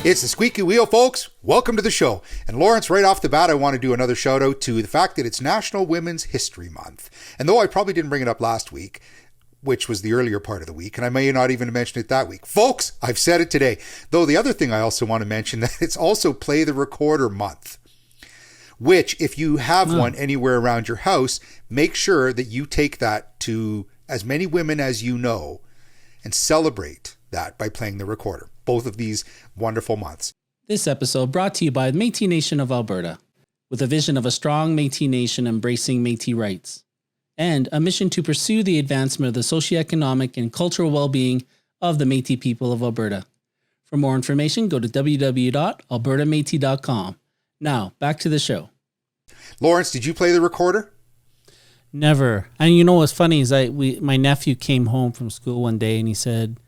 It's the Squeaky Wheel, folks. Welcome to the show. And Lawrence, right off the bat, I want to do another shout out to the fact that it's National Women's History Month. And though I probably didn't bring it up last week, which was the earlier part of the week, and I may not even mention it that week. Folks, I've said it today. Though the other thing I also want to mention, that it's also Play the Recorder Month, which if you have one anywhere around your house, make sure that you take that to as many women as you know and celebrate that by playing the recorder. Both of these wonderful months. This episode brought to you by the Métis Nation of Alberta, with a vision of a strong Métis Nation embracing Métis rights, and a mission to pursue the advancement of the socioeconomic and cultural well-being of the Métis people of Alberta. For more information, go to www.albertamétis.com. Now, back to the show. Lawrence, did you play the recorder? Never. And you know what's funny is my nephew came home from school one day and he said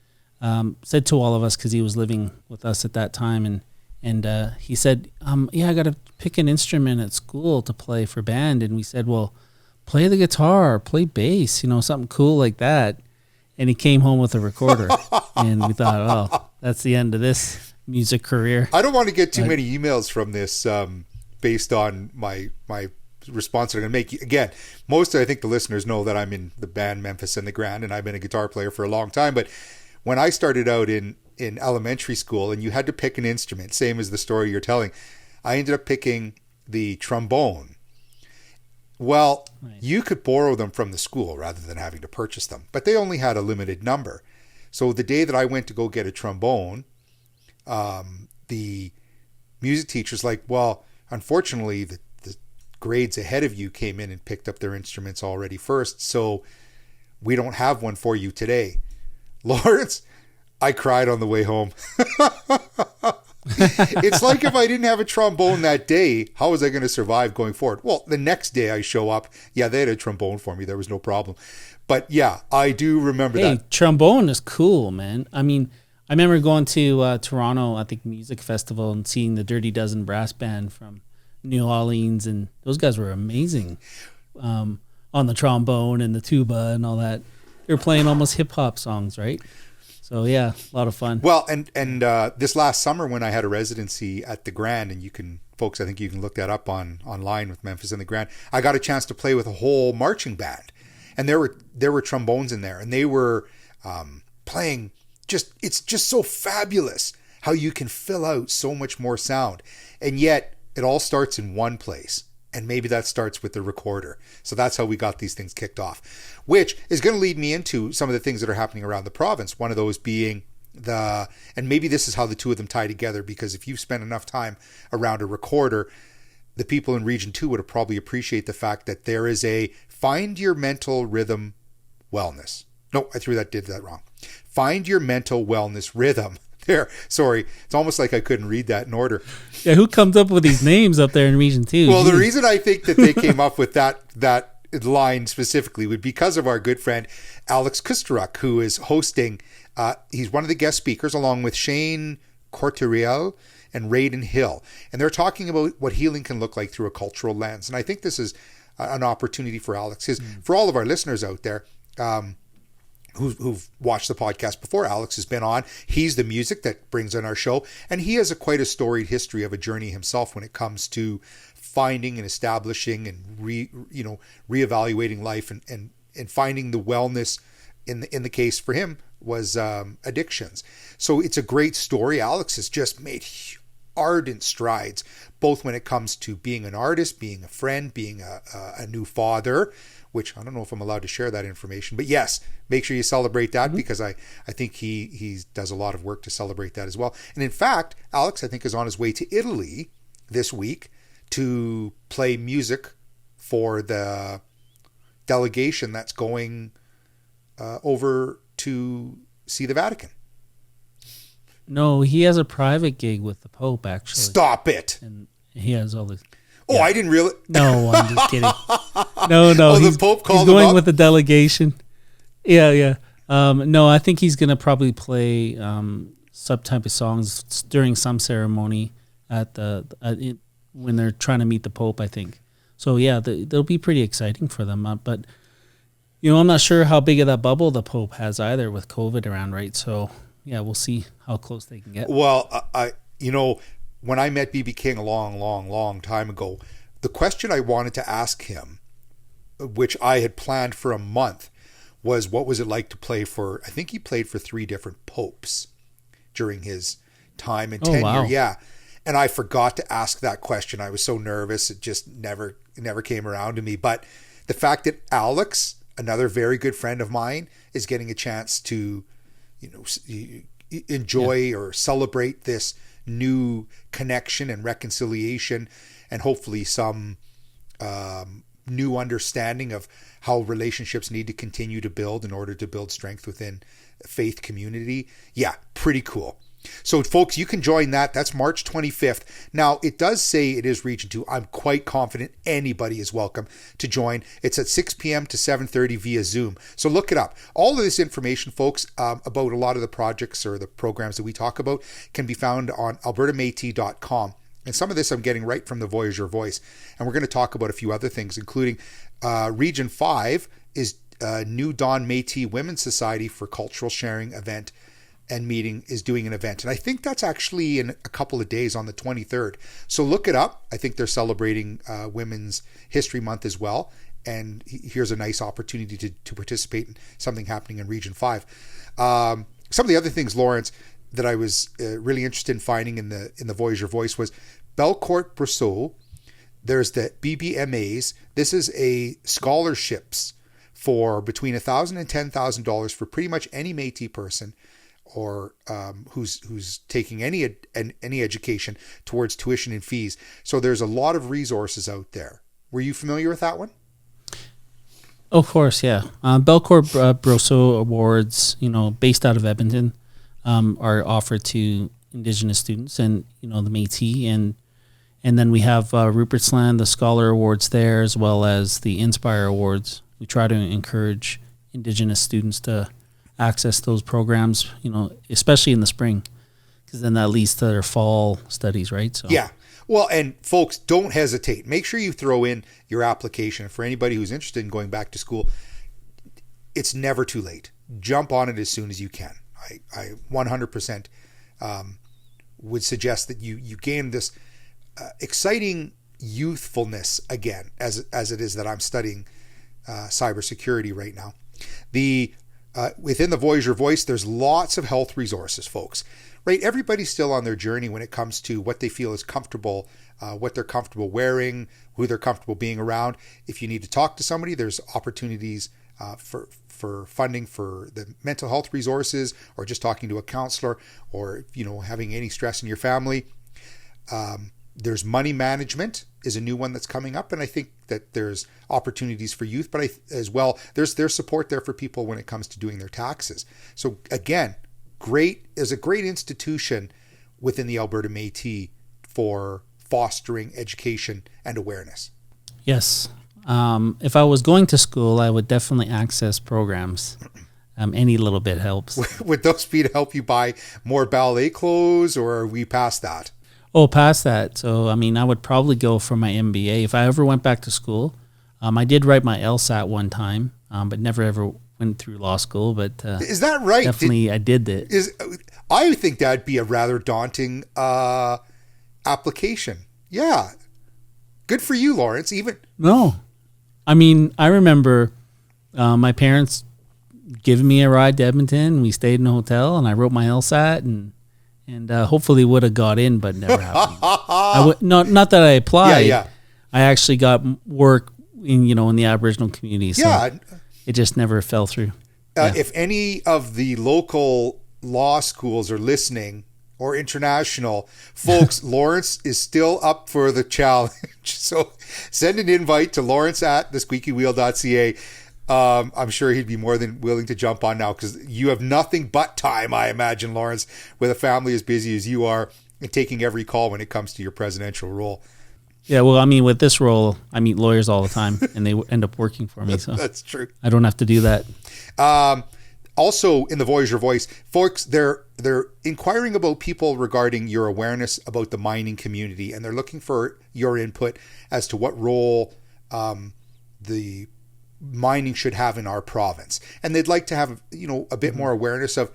to all of us, because he was living with us at that time, and he said, yeah, I got to pick an instrument at school to play for band. And we said, well, play the guitar, play bass, something cool like that. And he came home with a recorder. And we thought, oh, that's the end of this music career. I don't want to get too many emails from this based on my response that I'm going to make. Again, I think the listeners know that I'm in the band Memphis and the Grand, and I've been a guitar player for a long time. But when I started out in elementary school and you had to pick an instrument, same as the story you're telling, I ended up picking the trombone. Well, nice. You could borrow them from the school rather than having to purchase them, but they only had a limited number. So the day that I went to go get a trombone, the music teacher's like, well, unfortunately, the grades ahead of you came in and picked up their instruments already first, so we don't have one for you today. Lawrence, I cried on the way home. It's like if I didn't have a trombone that day, how was I going to survive going forward? Well, the next day I show up. Yeah, they had a trombone for me. There was no problem. But yeah, I do remember that. Hey, trombone is cool, man. I mean, I remember going to Toronto, I think, Music Festival and seeing the Dirty Dozen brass band from New Orleans, and those guys were amazing on the trombone and the tuba and all that. They were playing almost hip-hop songs, right? So yeah, a lot of fun. Well, and this last summer when I had a residency at the Grand, and folks, I think you can look that up online with Memphis and the Grand, I got a chance to play with a whole marching band, and there were trombones in there, and they were playing it's just so fabulous how you can fill out so much more sound, and yet it all starts in one place. And maybe that starts with the recorder. So that's how we got these things kicked off, which is going to lead me into some of the things that are happening around the province. One of those being and maybe this is how the two of them tie together, because if you've spent enough time around a recorder, the people in Region 2 would probably appreciate the fact that there is a Find Your Mental Rhythm Wellness. No, I did that wrong. Find Your Mental Wellness Rhythm. There, sorry. It's almost like I couldn't read that in order. Yeah, who comes up with these names up there in Region 2? Well, the reason I think that they came up with that line specifically would be because of our good friend Alex Kusteruk, who is hosting. He's one of the guest speakers along with Shane Corteriel and Raiden Hill. And they're talking about what healing can look like through a cultural lens. And I think this is an opportunity for Alex. For all of our listeners out there, who've watched the podcast before, Alex has been on. He's the music that brings on our show, and he has quite a storied history of a journey himself when it comes to finding and establishing and reevaluating life and finding the wellness. In the case for him was addictions. So it's a great story. Alex has just made ardent strides, both when it comes to being an artist, being a friend, being a new father, which I don't know if I'm allowed to share that information, but yes, make sure you celebrate that, because I think he does a lot of work to celebrate that as well. And in fact, Alex, I think, is on his way to Italy this week to play music for the delegation that's going over to see the Vatican. No, he has a private gig with the Pope, actually. Stop it. And he has all this. Oh, I didn't really. No, I'm just kidding. No. Oh, the Pope called him up? He's going with the delegation. Yeah. No, I think he's going to probably play some type of songs during some ceremony when they're trying to meet the Pope, I think. So, yeah, they'll be pretty exciting for them. But, I'm not sure how big of that bubble the Pope has either with COVID around, right? So, yeah, we'll see how close they can get. Well, when I met BB King a long time ago, the question I wanted to ask him, which I had planned for a month, was what was it like to play for, I think he played for 3 different popes during his time and tenure. Wow. Yeah. And I forgot to ask that question. I was so nervous. It just never came around to me. But the fact that Alex, another very good friend of mine, is getting a chance to, enjoy or celebrate this new connection and reconciliation, and hopefully some new understanding of how relationships need to continue to build in order to build strength within a faith community. Yeah, pretty cool. So folks, you can join that. That's March 25th. Now, it does say it is Region 2. I'm quite confident anybody is welcome to join. It's at 6 p.m. to 7:30 via Zoom. So look it up. All of this information, folks, about a lot of the projects or the programs that we talk about can be found on albertametis.com. And some of this I'm getting right from the Voyageur voice. And we're going to talk about a few other things, including Region 5 is New Dawn Métis Women's Society for Cultural Sharing event and meeting is doing an event. And I think that's actually in a couple of days on the 23rd. So look it up. I think they're celebrating Women's History Month as well. And here's a nice opportunity to participate in something happening in Region 5. Some of the other things, Lawrence, that I was really interested in finding in the Voyageur voice was Belcourt Brousseau. There's the BBMAs. This is a scholarships for between $1,000 and $10,000 for pretty much any Métis person or who's taking any education towards tuition and fees. So there's a lot of resources out there. Were you familiar with that one? Of course, yeah. Belcourt Brousseau Awards, based out of Edmonton, are offered to Indigenous students and the Métis, and then we have Rupert's Land, the Scholar Awards there, as well as the Inspire Awards. We try to encourage Indigenous students to access those programs, especially in the spring, because then that leads to their fall studies, right? So yeah. Well, and folks, don't hesitate. Make sure you throw in your application. For anybody who's interested in going back to school, it's never too late. Jump on it as soon as you can. I 100% would suggest that you gain this exciting youthfulness again, as it is that I'm studying cybersecurity right now. Within the Voyageur voice, there's lots of health resources, folks. Right? Everybody's still on their journey when it comes to what they feel is comfortable, what they're comfortable wearing, who they're comfortable being around. If you need to talk to somebody, there's opportunities for funding for the mental health resources, or just talking to a counselor, or having any stress in your family. There's money management is a new one that's coming up, and I think that there's opportunities for youth, but as well there's support there for people when it comes to doing their taxes. So again, is a great institution within the Alberta Métis for fostering education and awareness. Yes. If I was going to school, I would definitely access programs. Any little bit helps. Would those be to help you buy more ballet clothes, or are we past that? Oh, past that. So, I would probably go for my MBA. If I ever went back to school, I did write my LSAT one time, but never ever went through law school. But is that right? Definitely, I did it. I think that'd be a rather daunting application. Yeah. Good for you, Lawrence. No. I remember my parents giving me a ride to Edmonton. We stayed in a hotel, and I wrote my LSAT, and hopefully would have got in, but never happened. Not that I applied. Yeah. I actually got work in the Aboriginal community. So yeah. It just never fell through. If any of the local law schools are listening, or international, folks, Lawrence is still up for the challenge. So send an invite to lawrence@thesqueakywheel.ca. I'm sure he'd be more than willing to jump on now, because you have nothing but time, I imagine, Lawrence, with a family as busy as you are, and taking every call when it comes to your presidential role. Yeah, well, with this role, I meet lawyers all the time, and they end up working for me. So that's true. I don't have to do that. Also, in the Voyageur voice, folks, they're inquiring about people regarding your awareness about the mining community, and they're looking for your input as to what role the mining should have in our province. And they'd like to have a bit more awareness of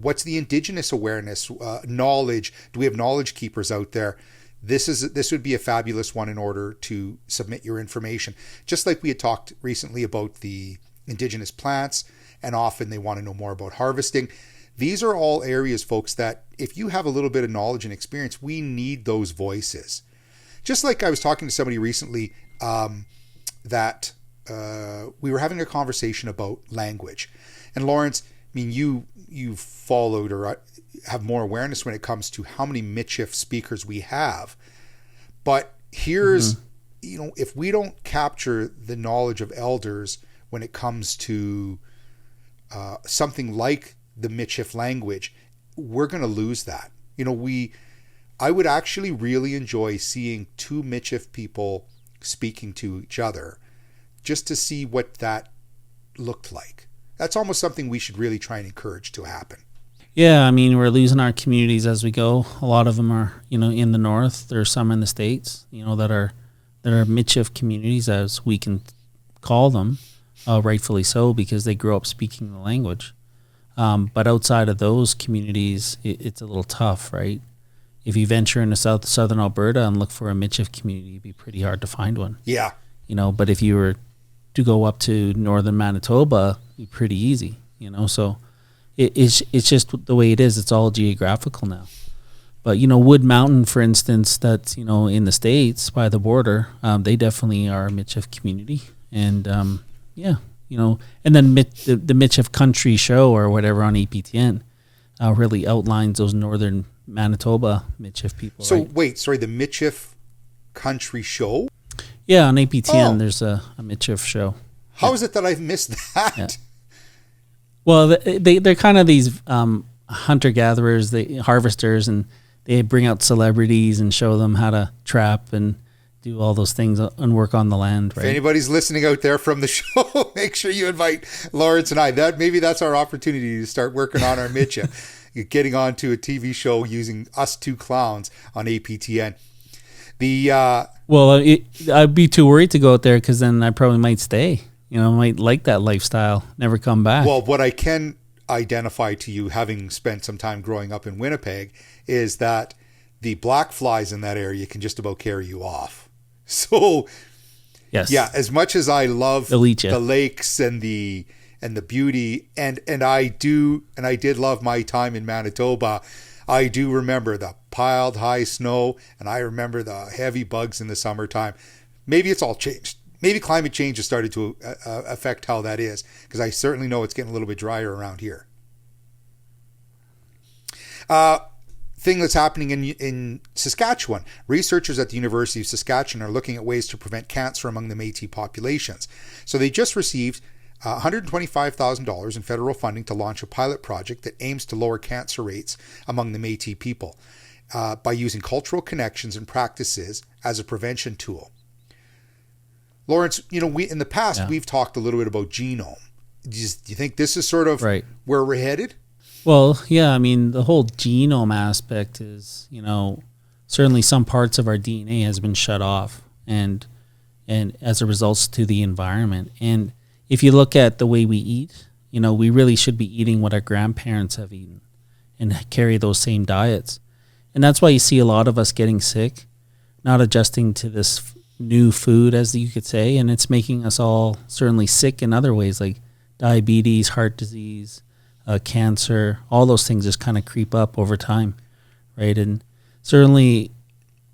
What's the Indigenous awareness, knowledge? Do we have knowledge keepers out there? This would be a fabulous one in order to submit your information. Just like we had talked recently about the Indigenous plants, and often they want to know more about harvesting. These are all areas, folks, that if you have a little bit of knowledge and experience, we need those voices. Just like I was talking to somebody recently that we were having a conversation about language. And Lawrence, I mean, you've followed or have more awareness when it comes to how many Michif speakers we have. But here's, if we don't capture the knowledge of elders when it comes to something like the Michif language, we're going to lose that. I would actually really enjoy seeing two Michif people speaking to each other just to see what that looked like. That's almost something we should really try and encourage to happen. Yeah, I mean, we're losing our communities as we go. A lot of them are, in the north. There's some in the States, that are Michif communities, as we can call them, rightfully so, because they grew up speaking the language. But outside of those communities, it's a little tough, right? If you venture into southern Alberta and look for a Michif community, it'd be pretty hard to find one. Yeah. But if you were to go up to northern Manitoba, it'd be pretty easy, so it's just the way it is. It's all geographical now. But, Wood Mountain, for instance, that's, in the States by the border, they definitely are a Michif community. And, and then the Michif Country Show or whatever on APTN really outlines those northern Manitoba Michif people. So, right? Wait, sorry, the Michif Country Show? Yeah, on APTN, there's a Michif show. How is it that I've missed that? Yeah. Well, they're kind of these hunter-gatherers, harvesters, and they bring out celebrities and show them how to trap and do all those things and work on the land. Right? If anybody's listening out there from the show, make sure you invite Lawrence and I. Maybe that's our opportunity to start working on our Michif. Getting onto a TV show using us two clowns on APTN. I'd be too worried to go out there because then I probably might stay. Might like that lifestyle, never come back. Well, what I can identify to you, having spent some time growing up in Winnipeg, is that the black flies in that area can just about carry you off. So, yes, yeah, as much as I love the lakes and the beauty, and I did love my time in Manitoba. I do remember the piled high snow, and I remember the heavy bugs in the summertime. Maybe it's all changed. Maybe climate change has started to affect how that is, because I certainly know it's getting a little bit drier around here. Thing that's happening in Saskatchewan. Researchers at the University of Saskatchewan are looking at ways to prevent cancer among the Métis populations. So they just received $125,000 in federal funding to launch a pilot project that aims to lower cancer rates among the Métis people by using cultural connections and practices as a prevention tool. Lawrence, we in the past, we've talked a little bit about genome. Do you think this is sort of where we're headed? Well, yeah, I mean, the whole genome aspect is, certainly some parts of our DNA has been shut off and as a result to the environment. And if you look at the way we eat, we really should be eating what our grandparents have eaten and carry those same diets. And that's why you see a lot of us getting sick, not adjusting to this new food, as you could say, and it's making us all certainly sick in other ways, like diabetes, heart disease, cancer. All those things just kind of creep up over time, right? And certainly,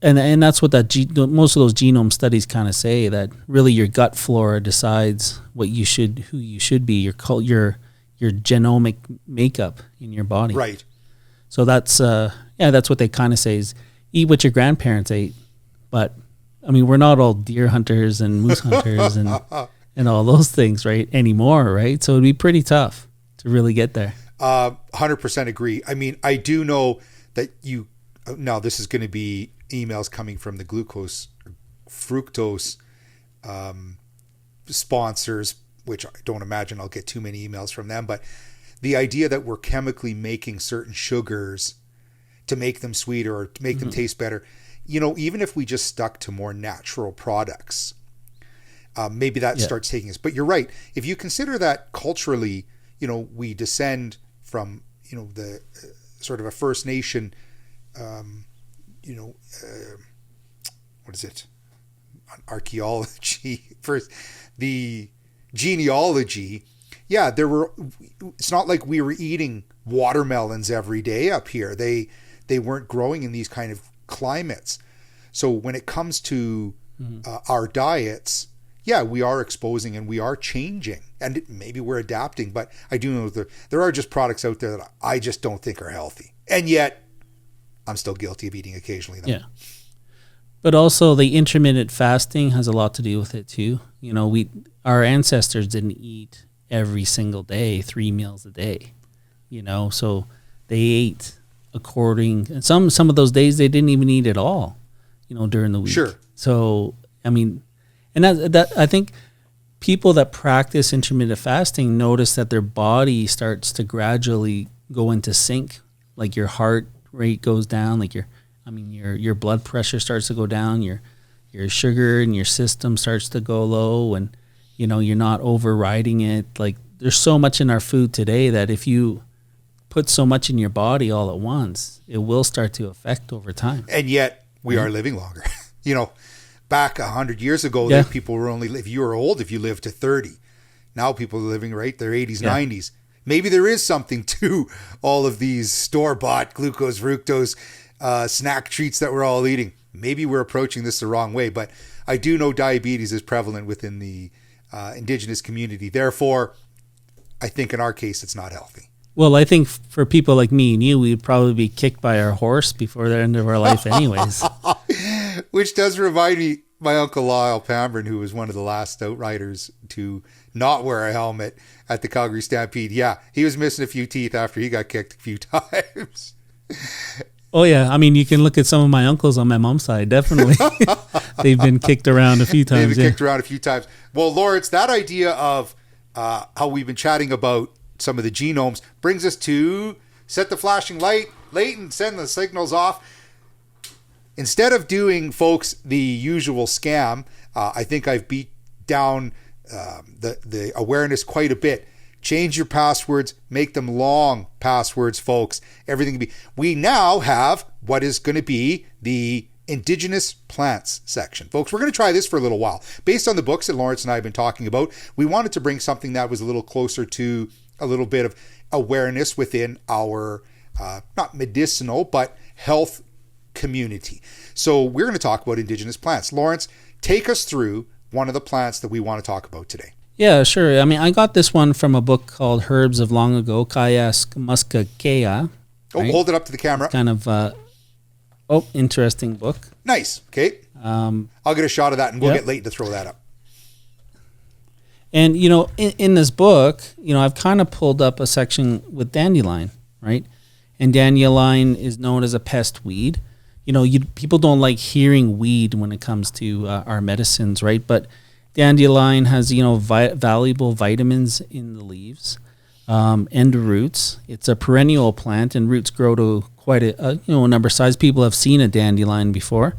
and that's what most of those genome studies kind of say, that really your gut flora decides who you should be, your genomic makeup in your body. Right. So that's that's what they kind of say is eat what your grandparents ate, but I mean, we're not all deer hunters and moose hunters and all those things, right, anymore, right? So it'd be pretty tough to really get there. 100% agree. I mean, I do know that now this is going to be emails coming from the fructose sponsors, which I don't imagine I'll get too many emails from them, but the idea that we're chemically making certain sugars to make them sweeter or to make them taste better, even if we just stuck to more natural products, maybe that starts taking us. But you're right. If you consider that culturally, we descend from, the sort of a First Nation, what is it? Archaeology, first, the genealogy. Yeah, it's not like we were eating watermelons every day up here. They weren't growing in these kind of climates. So when it comes to our diets, yeah, we are exposing and we are changing, and maybe we're adapting, but I do know there are just products out there that I just don't think are healthy. And yet I'm still guilty of eating occasionally though. Yeah. But also the intermittent fasting has a lot to do with it too. Our ancestors didn't eat every single day, 3 meals a day, so they ate according, and some of those days they didn't even eat at all, during the week. Sure. So, and that I think people that practice intermittent fasting notice that their body starts to gradually go into sync, like your heart rate goes down, like your blood pressure starts to go down, your sugar in your system starts to go low, and you're not overriding it. Like, there's so much in our food today that if you put so much in your body all at once, it will start to affect over time. And yet we are living longer. Back 100 years ago, people were if you were old, if you lived to 30. Now people are living their 80s, 90s. Maybe there is something to all of these store-bought glucose, fructose, snack treats that we're all eating. Maybe we're approaching this the wrong way, but I do know diabetes is prevalent within the Indigenous community. Therefore, I think in our case, it's not healthy. Well, I think for people like me and you, we'd probably be kicked by our horse before the end of our life anyways. Which does remind me, my Uncle Lyle Pambrun, who was one of the last outriders to not wear a helmet at the Calgary Stampede. Yeah, he was missing a few teeth after he got kicked a few times. Oh, yeah. You can look at some of my uncles on my mom's side. Definitely. They've been kicked around a few times. Kicked around a few times. Well, Lawrence, that idea of how we've been chatting about some of the genomes brings us to set the flashing light, Leighton, send the signals off. Instead of doing, folks, the usual scam, I think I've beat down the awareness quite a bit. Change your passwords, make them long passwords, folks. Everything can be. We now have what is going to be the Indigenous Plants section. Folks, we're going to try this for a little while. Based on the books that Lawrence and I have been talking about, we wanted to bring something that was a little closer to a little bit of awareness within our, not medicinal, but health community. So we're going to talk about Indigenous plants. Lawrence, take us through one of the plants that we want to talk about today. Yeah, sure. I got this one from a book called Herbs of Long Ago, Kayas Muskakea. Right? Hold it up to the camera. It's kind of, interesting book. Nice. Okay. I'll get a shot of that and we'll get Leighton to throw that up. And, in this book, I've kind of pulled up a section with dandelion, right? And dandelion is known as a pest weed. People don't like hearing weed when it comes to our medicines, right? But dandelion has, valuable vitamins in the leaves and roots. It's a perennial plant, and roots grow to quite a number of size. People have seen a dandelion before.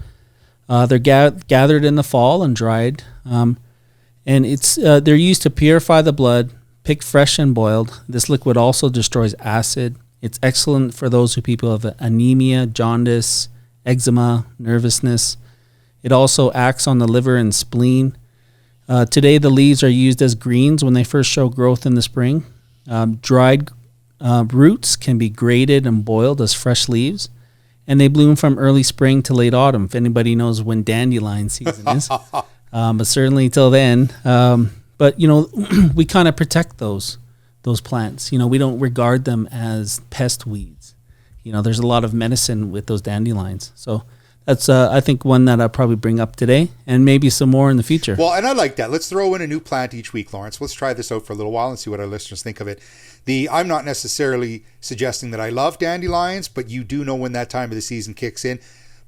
They're gathered in the fall and dried. And they're used to purify the blood, picked fresh and boiled. This liquid also destroys acid. It's excellent for those people have anemia, jaundice, eczema, nervousness. It also acts on the liver and spleen. Today, the leaves are used as greens when they first show growth in the spring. Dried roots can be grated and boiled as fresh leaves, and they bloom from early spring to late autumn, if anybody knows when dandelion season is. But certainly till then. But, we kind of protect those plants. We don't regard them as pest weeds. There's a lot of medicine with those dandelions. So that's, I think, one that I'll probably bring up today, and maybe some more in the future. Well, and I like that. Let's throw in a new plant each week, Lawrence. Let's try this out for a little while and see what our listeners think of it. I'm not necessarily suggesting that I love dandelions, but you do know when that time of the season kicks in.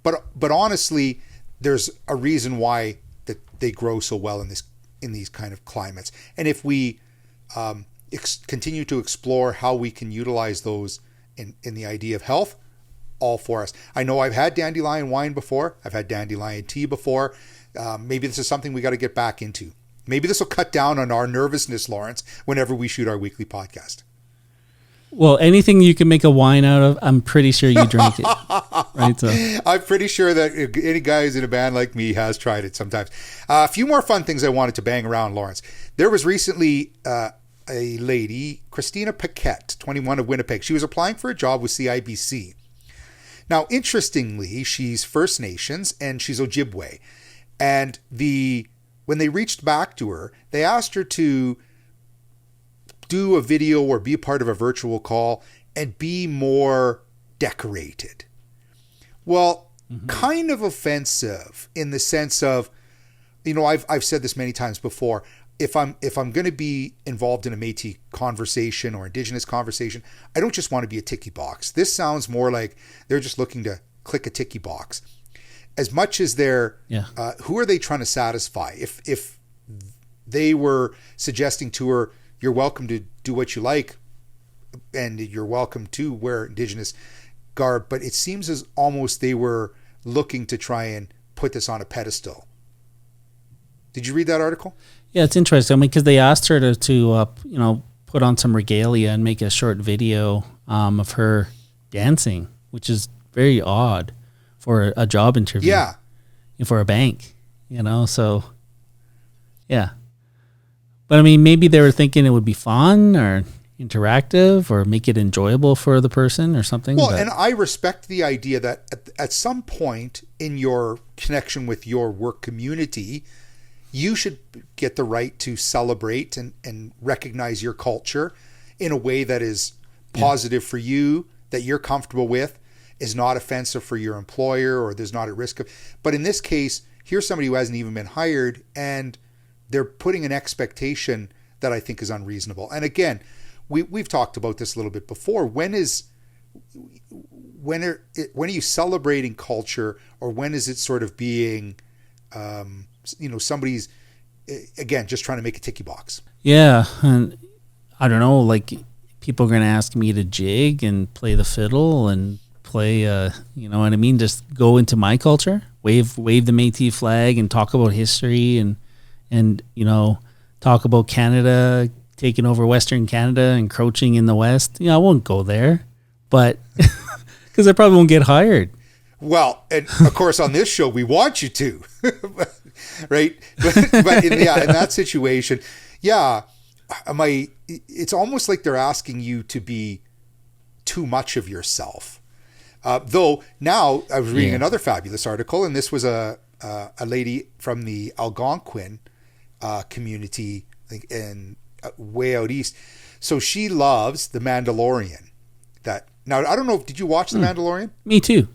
But honestly, there's a reason why that they grow so well in these kind of climates. And if we continue to explore how we can utilize those in the idea of health, all for us. I know I've had dandelion wine before. I've had dandelion tea before. Maybe this is something we got to get back into. Maybe this will cut down on our nervousness, Lawrence, whenever we shoot our weekly podcast. Well, anything you can make a wine out of, I'm pretty sure you drink it. Right? So I'm pretty sure that any guy who's in a band like me has tried it sometimes. A few more fun things I wanted to bang around, Lawrence. There was recently a lady, Christina Paquette, 21 of Winnipeg. She was applying for a job with CIBC. Now, interestingly, she's First Nations and she's Ojibwe. And when they reached back to her, they asked her to do a video or be a part of a virtual call and be more decorated. Well, kind of offensive in the sense of, I've said this many times before. If I'm going to be involved in a Métis conversation or Indigenous conversation, I don't just want to be a ticky box. This sounds more like they're just looking to click a ticky box. As much as who are they trying to satisfy? If they were suggesting to her, you're welcome to do what you like, and you're welcome to wear Indigenous garb, but it seems as almost they were looking to try and put this on a pedestal. Did you read that article? Yeah, it's interesting. Because they asked her to put on some regalia and make a short video of her dancing, which is very odd for a job interview. Yeah, for a bank, So, yeah. But I mean, maybe they were thinking it would be fun or interactive or make it enjoyable for the person or something. Well, and I respect the idea that at some point in your connection with your work community, you should get the right to celebrate and recognize your culture in a way that is positive for you, that you're comfortable with, is not offensive for your employer, or there's not a risk of. But in this case, here's somebody who hasn't even been hired, and they're putting an expectation that I think is unreasonable. And again, we've talked about this a little bit before. When are you celebrating culture, or when is it sort of being, somebody's, again, just trying to make a ticky box? Yeah, and I don't know, like people are going to ask me to jig and play the fiddle and play, you know what I mean? Just go into my culture, wave the Métis flag and talk about history and talk about Canada taking over Western Canada, encroaching in the West. I won't go there, but because I probably won't get hired. Well, and of course on this show we want you to, right? But in that situation, it's almost like they're asking you to be too much of yourself. Though now I was reading another fabulous article, and this was a lady from the Algonquin community in way out east. So she loves the Mandalorian. Now I don't know. Did you watch the Mandalorian? Me too.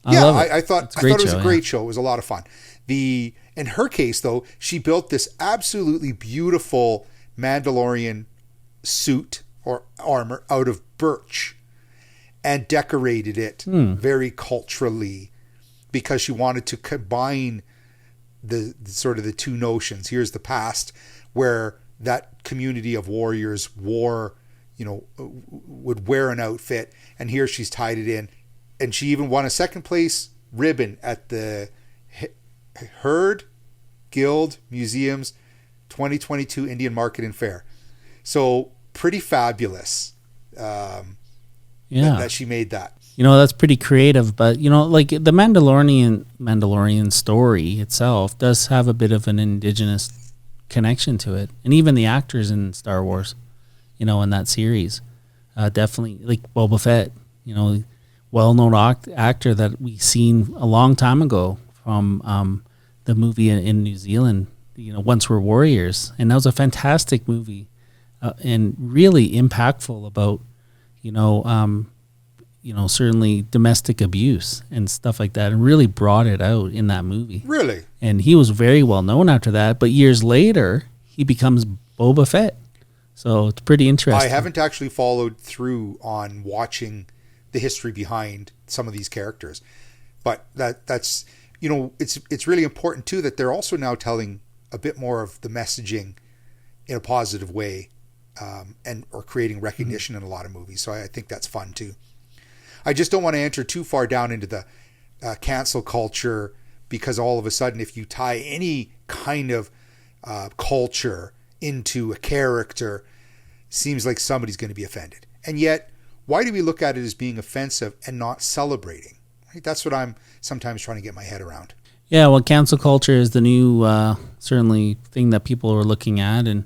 I thought it was a great show. It was a lot of fun. In her case though, she built this absolutely beautiful Mandalorian suit or armor out of birch and decorated it very culturally because she wanted to combine the sort of the two notions. Here's the past where that community of warriors would wear an outfit, and here she's tied it in, and she even won a second place ribbon at the Herd Guild Museum's 2022 Indian Market and Fair. So pretty fabulous that she made that. That's pretty creative, but like the Mandalorian story itself does have a bit of an indigenous connection to it, and even the actors in Star Wars, in that series, definitely, like Boba Fett, well-known actor that we seen a long time ago from the movie in New Zealand, Once We're Warriors, and that was a fantastic movie and really impactful about certainly domestic abuse and stuff like that, and really brought it out in that movie. Really? And he was very well known after that, but years later, he becomes Boba Fett. So it's pretty interesting. I haven't actually followed through on watching the history behind some of these characters, but that's it's really important too that they're also now telling a bit more of the messaging in a positive way, or creating recognition in a lot of movies. So I think that's fun too. I just don't want to enter too far down into the cancel culture, because all of a sudden, if you tie any kind of culture into a character, seems like somebody's going to be offended. And yet, why do we look at it as being offensive and not celebrating? Right? That's what I'm sometimes trying to get my head around. Yeah, well, cancel culture is the new, certainly, thing that people are looking at. And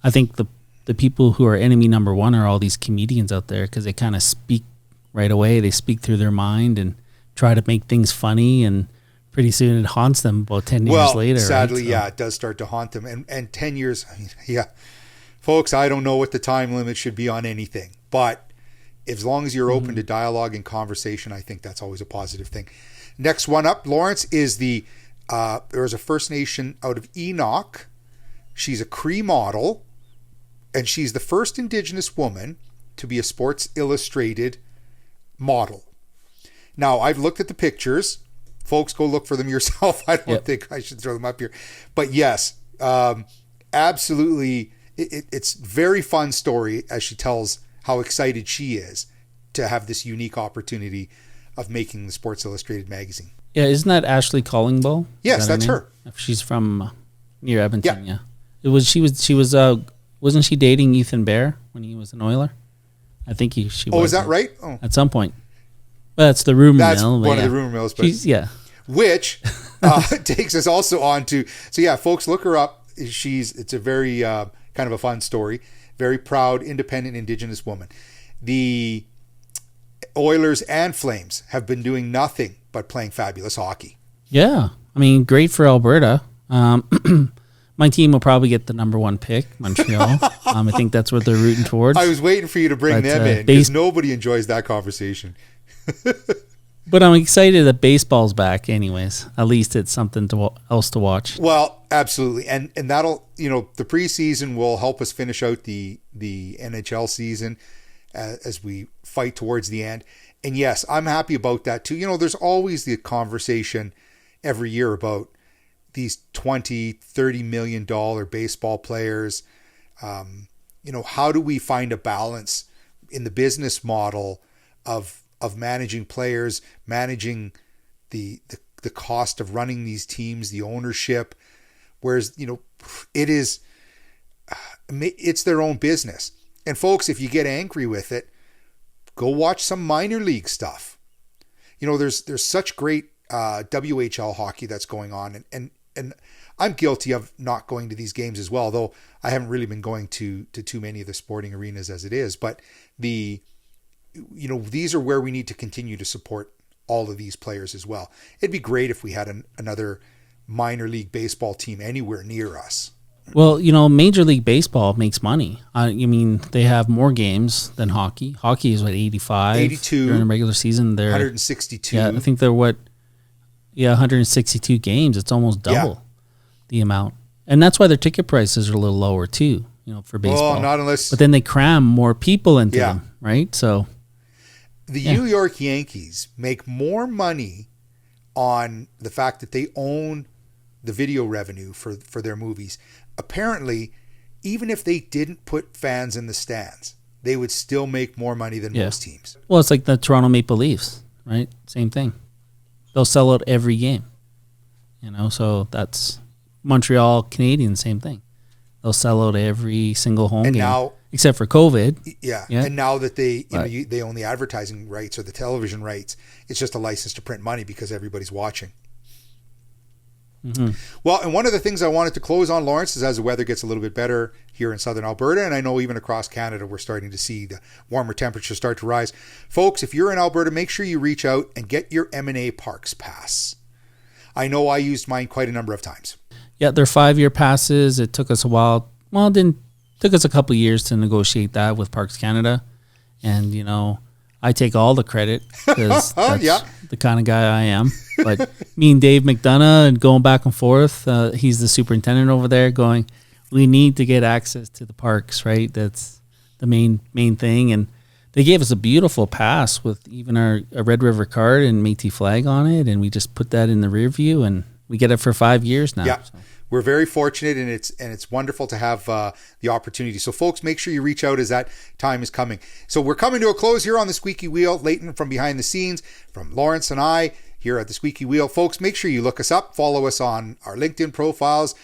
I think the people who are enemy number one are all these comedians out there, because they kind of speak right away. They speak through their mind and try to make things funny, and pretty soon it haunts them about 10 years later. Sadly, right? yeah, it does start to haunt them. And 10 years, I mean, yeah. Folks, I don't know what the time limit should be on anything, but as long as you're open to dialogue and conversation, I think that's always a positive thing. Next one up, Lawrence, is there's a First Nation out of Enoch. She's a Cree model, and she's the first Indigenous woman to be a Sports Illustrated model. Now, I've looked at the pictures. Folks, go look for them yourself. I don't think I should throw them up here. But yes, absolutely, it's a very fun story as she tells how excited she is to have this unique opportunity of making the Sports Illustrated magazine. Yeah, isn't that Ashley Collingbow? Yes, that's her. She's from near Edmonton. Yeah. Wasn't she dating Ethan Bear when he was an Oiler? I think she was. Oh, is that right? Oh. At some point. Well, that's the rumor mill. That's one of the rumor mills. But which takes us also on to, so yeah, folks, look her up. It's a very kind of a fun story. Very proud, independent Indigenous woman. The Oilers and Flames have been doing nothing but playing fabulous hockey. Yeah. I mean, great for Alberta. My team will probably get the number one pick, Montreal. I think that's what they're rooting towards. I was waiting for you to bring them in, because nobody enjoys that conversation. But I'm excited that baseball's back anyways. At least it's something else to watch. Well, absolutely. And that'll, the preseason will help us finish out the NHL season as we fight towards the end. And yes, I'm happy about that too. There's always the conversation every year about these $20, $30 million baseball players. How do we find a balance in the business model of managing players, managing the cost of running these teams, the ownership, whereas, it's their own business. And folks, if you get angry with it, go watch some minor league stuff. There's such great WHL hockey that's going on, and I'm guilty of not going to these games as well, though I haven't really been going to too many of the sporting arenas as it is. But these are where we need to continue to support all of these players as well. It'd be great if we had another minor league baseball team anywhere near us. Well, Major League Baseball makes money. They have more games than hockey. Hockey is 85? 82. During the regular season, they're 162. Yeah, I think they're 162 games. It's almost double the amount. And that's why their ticket prices are a little lower too, for baseball. Well, not unless... But then they cram more people into them, right? So... The New York Yankees make more money on the fact that they own the video revenue for their movies. Apparently, even if they didn't put fans in the stands, they would still make more money than most teams. Well, it's like the Toronto Maple Leafs, right? Same thing. They'll sell out every game. So that's Montreal Canadiens, same thing. They'll sell out every single home game. Now, except for COVID. Yeah. And now that they own the advertising rights or the television rights, it's just a license to print money because everybody's watching. Mm-hmm. Well, and one of the things I wanted to close on, Lawrence, is as the weather gets a little bit better here in southern Alberta, and I know even across Canada, we're starting to see the warmer temperatures start to rise. Folks, if you're in Alberta, make sure you reach out and get your M&A Parks Pass. I know I used mine quite a number of times. Yeah, they're 5-year passes. It took us a while. Well, it took us a couple of years to negotiate that with Parks Canada. And, I take all the credit because that's the kind of guy I am. But me and Dave McDonough and going back and forth, he's the superintendent over there going, we need to get access to the parks, right? That's the main thing. And they gave us a beautiful pass with even a Red River card and Métis flag on it. And we just put that in the rear view and we get it for 5 years now. Yeah. So. We're very fortunate, and it's wonderful to have the opportunity. So, folks, make sure you reach out as that time is coming. So, we're coming to a close here on the Squeaky Wheel. Leighton from behind the scenes, from Lawrence and I here at the Squeaky Wheel. Folks, make sure you look us up, follow us on our LinkedIn profiles,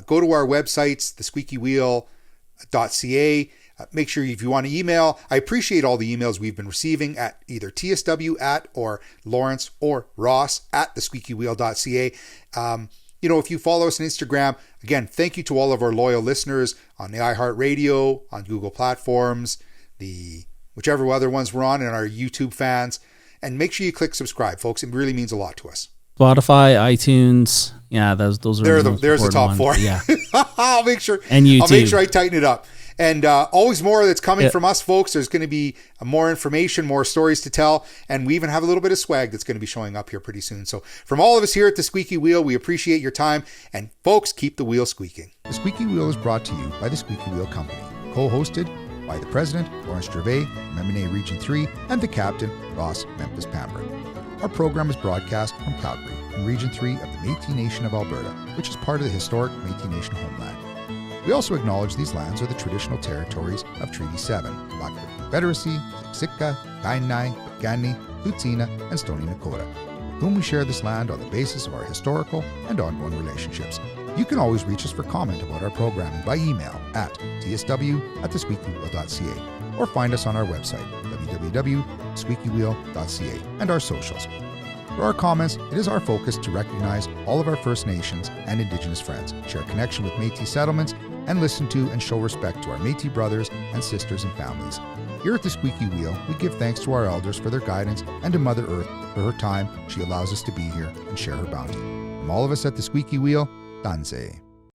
go to our websites, thesqueakywheel.ca. Make sure if you want to email, I appreciate all the emails we've been receiving at either tsw@ or Lawrence or Ross at thesqueakywheel.ca. If you follow us on Instagram, again, thank you to all of our loyal listeners on the iHeartRadio, on Google platforms, whichever other ones we're on, and our YouTube fans. And make sure you click subscribe, folks. It really means a lot to us. Spotify, iTunes, yeah, those are there's the top four. Yeah, I'll make sure. And YouTube. I'll make sure I tighten it up. And always more that's coming from us, folks. There's going to be more information, more stories to tell, and we even have a little bit of swag that's going to be showing up here pretty soon. So from all of us here at The Squeaky Wheel, we appreciate your time. And folks, keep the wheel squeaking. The Squeaky Wheel is brought to you by The Squeaky Wheel Company, co-hosted by the President, Lawrence Gervais, Memphis Region 3, and the Captain, Ross, Memphis, Pambrun. Our program is broadcast from Calgary, in Region 3 of the Métis Nation of Alberta, which is part of the historic Métis Nation homeland. We also acknowledge these lands are the traditional territories of Treaty 7, Blackfoot Confederacy, Siksika, Kainai, Piikani, Tsuut'ina, and Stoney Nakoda, with whom we share this land on the basis of our historical and ongoing relationships. You can always reach us for comment about our programming by email at tsw@thesqueakywheel.ca or find us on our website, www.squeakywheel.ca, and our socials. For our comments, it is our focus to recognize all of our First Nations and Indigenous friends, share connection with Métis settlements, and listen to and show respect to our Métis brothers and sisters and families. Here at the Squeaky Wheel, we give thanks to our elders for their guidance and to Mother Earth for her time she allows us to be here and share her bounty. From all of us at the Squeaky Wheel, Tansi.